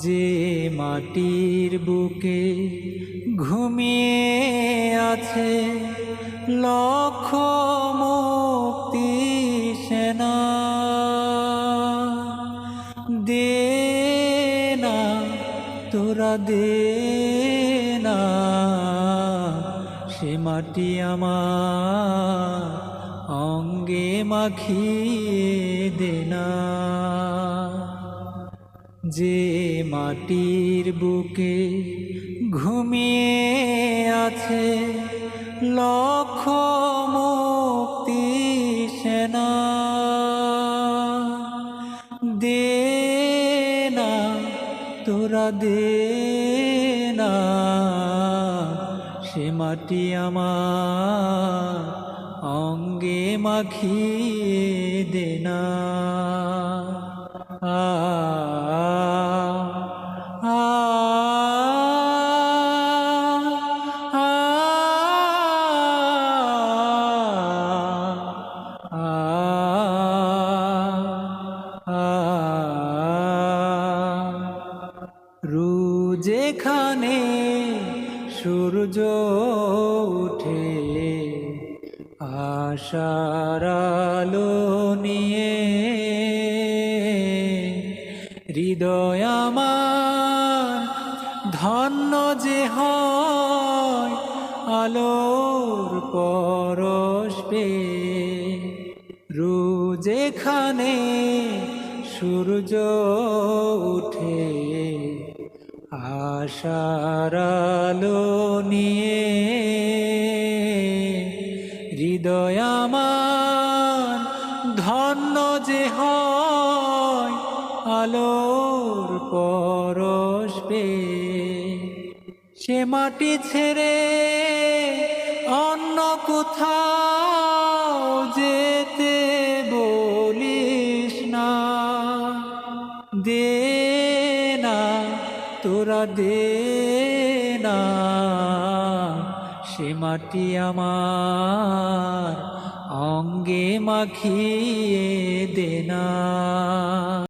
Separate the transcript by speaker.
Speaker 1: যে মাটির বুকে ঘুমিয়ে আছে লক্ষ মুক্তি সেনা, দে না তোরা দে না সে মাটি আমার অঙ্গে মাখিয়ে দে না। যে মাটির বুকে ঘুমিয়ে আছে লক্ষ মুক্তি সেনা, দে না তোরা দে না সে মাটি আমার অঙ্গে মাখিয়ে দে না। যেখানে সূর্য উঠে আশার আলো নিয়ে, হৃদয় আমার ধন্য যে হয় আলোর পরশ পেয়ে। যেখানে সূর্য উঠে আশার আলো নিয়ে, হৃদয় আমার ধন্য যে হয় আলোর পরশ পেয়ে। সে মাটি ছেড়ে অন্য কোথাও যেতে বলিস না, দে না তোরা দে না সে মাটি আমার অঙ্গে মাখিয়ে দে না।